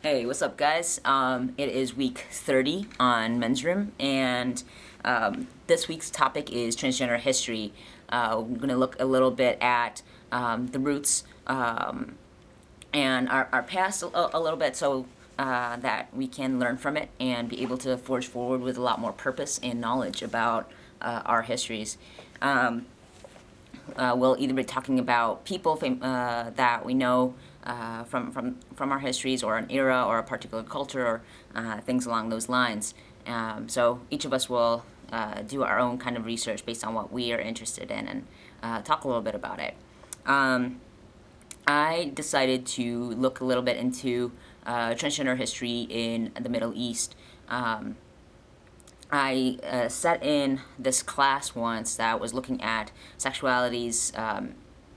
Hey, what's up, guys? It is week 30 on Men's Room, and this week's topic is transgender history. We're going to look a little bit at the roots and our past a little bit so that we can learn from it and be able to forge forward with a lot more purpose and knowledge about our histories. We'll either be talking about people that we know from our histories, or an era, or a particular culture, or things along those lines. So each of us will do our own kind of research based on what we are interested in, and talk a little bit about it. I decided to look a little bit into transgender history in the Middle East. I sat in this class once that was looking at sexualities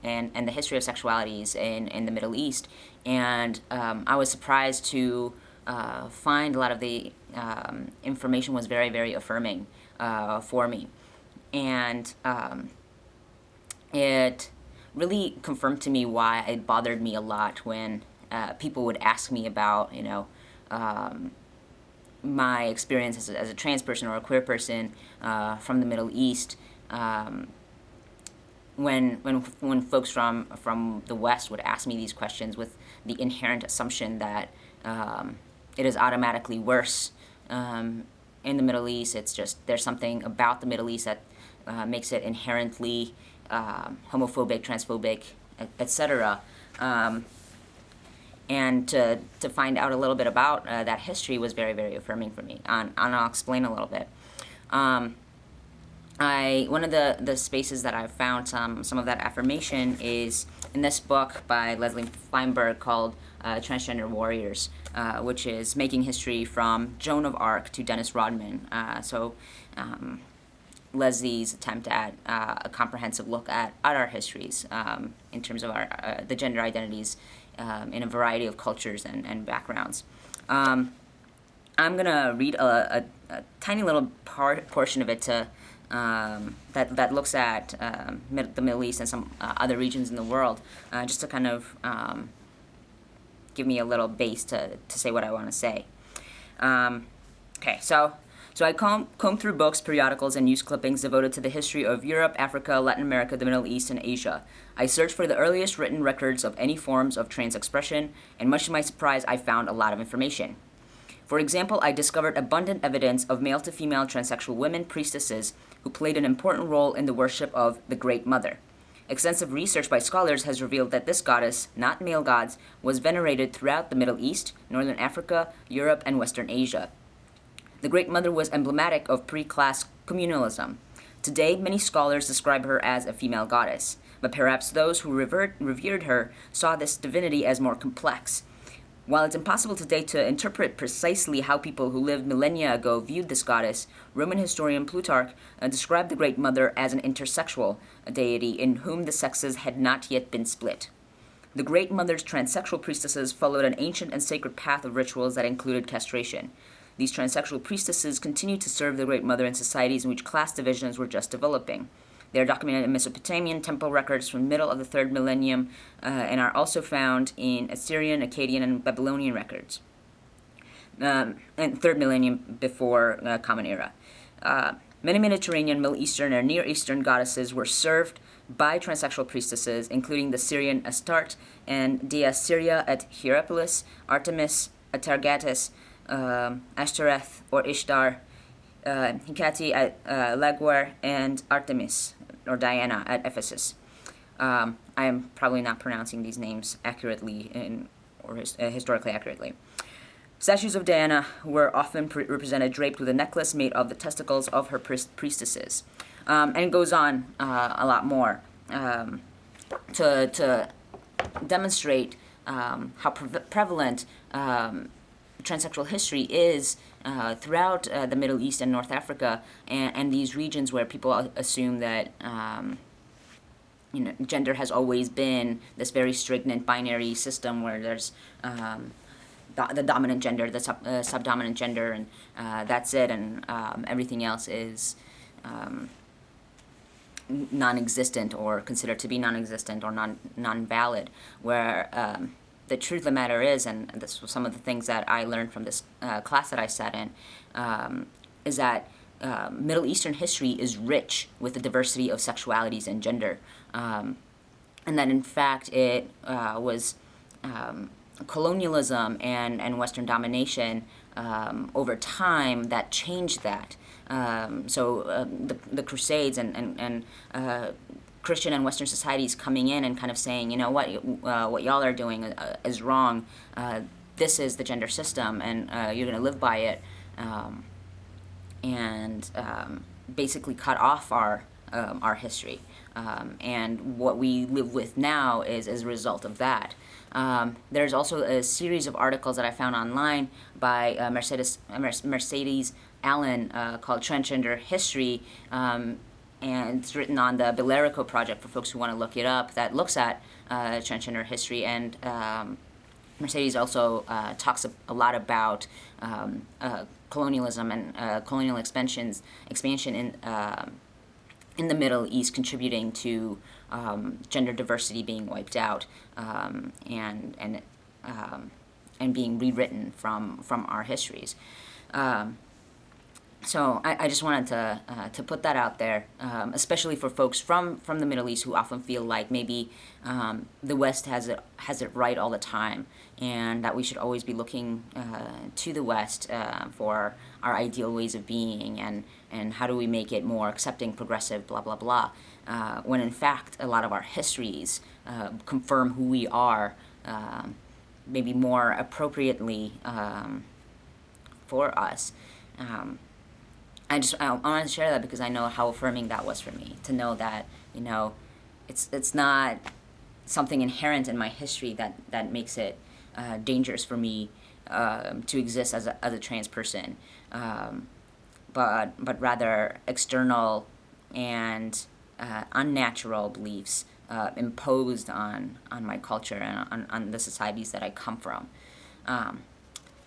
and the history of sexualities in the Middle East, and I was surprised to find a lot of the information was very, very affirming for me, and it really confirmed to me why it bothered me a lot when people would ask me about, my experience as a trans person or a queer person from the Middle East. When folks from the West would ask me these questions with the inherent assumption that it is automatically worse in the Middle East, it's just there's something about the Middle East that makes it inherently homophobic, transphobic, etc. And to find out a little bit about that history was very, very affirming for me. And I'll explain a little bit. One of the spaces that I've found some of that affirmation is in this book by Leslie Feinberg called Transgender Warriors, which is making history from Joan of Arc to Dennis Rodman. Leslie's attempt at a comprehensive look at our histories in terms of the gender identities in a variety of cultures and backgrounds. I'm going to read a tiny little portion of it that looks at the Middle East and some other regions in the world, just to kind of give me a little base to say what I want to say. So I combed through books, periodicals, and news clippings devoted to the history of Europe, Africa, Latin America, the Middle East, and Asia. I searched for the earliest written records of any forms of trans expression, and much to my surprise, I found a lot of information. For example, I discovered abundant evidence of male-to-female transsexual women priestesses who played an important role in the worship of the Great Mother. Extensive research by scholars has revealed that this goddess, not male gods, was venerated throughout the Middle East, Northern Africa, Europe, and Western Asia. The Great Mother was emblematic of pre-class communalism. Today, many scholars describe her as a female goddess, but perhaps those who revered her saw this divinity as more complex. While it's impossible today to interpret precisely how people who lived millennia ago viewed this goddess, Roman historian Plutarch described the Great Mother as an intersexual deity in whom the sexes had not yet been split. The Great Mother's transsexual priestesses followed an ancient and sacred path of rituals that included castration. These transsexual priestesses continued to serve the Great Mother in societies in which class divisions were just developing. They are documented in Mesopotamian temple records from the middle of the 3rd millennium and are also found in Assyrian, Akkadian, and Babylonian records, and 3rd millennium before Common Era. Many Mediterranean, Middle Eastern, and Near Eastern goddesses were served by transsexual priestesses, including the Syrian Astarte and Dea Syria at Hierapolis, Artemis at Targatis, Ashtoreth or Ishtar, Hecate at Laguar, and Artemis or Diana at Ephesus. I am probably not pronouncing these names accurately or historically accurately. Statues of Diana were often represented draped with a necklace made of the testicles of her priestesses. And it goes on a lot more to demonstrate how prevalent transsexual history is throughout the Middle East and North Africa, and these regions where people assume that gender has always been this very stringent binary system where there's the dominant gender, the subdominant gender, and that's it, and everything else is non-existent or considered to be non-existent or non-valid, where the truth of the matter is, and this was some of the things that I learned from this class that I sat in, is that Middle Eastern history is rich with the diversity of sexualities and gender, and that in fact it was colonialism and Western domination over time that changed that. The Crusades and Christian and Western societies coming in and kind of saying, you know what y'all are doing is wrong. This is the gender system, and you're going to live by it, and basically cut off our history. And what we live with now is as a result of that. There's also a series of articles that I found online by Mercedes Allen called Transgender History, and it's written on the Billerico project for folks who want to look it up, that looks at transgender history. And Mercedes also talks a lot about colonialism and colonial expansion in the Middle East contributing to gender diversity being wiped out, and being rewritten from our histories. So I just wanted to put that out there, especially for folks from the Middle East who often feel like maybe the West has it right all the time, and that we should always be looking to the West for our ideal ways of being, and how do we make it more accepting, progressive, blah, blah, blah. When in fact a lot of our histories confirm who we are, maybe more appropriately for us. I want to share that because I know how affirming that was for me, to know that, it's not something inherent in my history that makes it dangerous for me to exist as a trans person, but rather external and unnatural beliefs imposed on my culture and on the societies that I come from.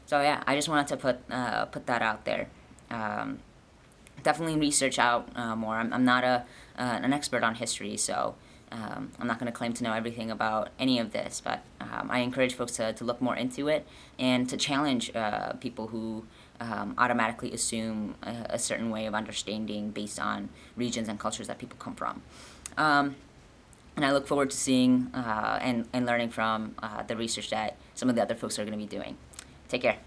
So yeah, I just wanted to put that out there. Definitely research out more. I'm not an expert on history, so I'm not going to claim to know everything about any of this, but I encourage folks to look more into it and to challenge people who automatically assume a certain way of understanding based on regions and cultures that people come from. And I look forward to seeing and learning from the research that some of the other folks are going to be doing. Take care.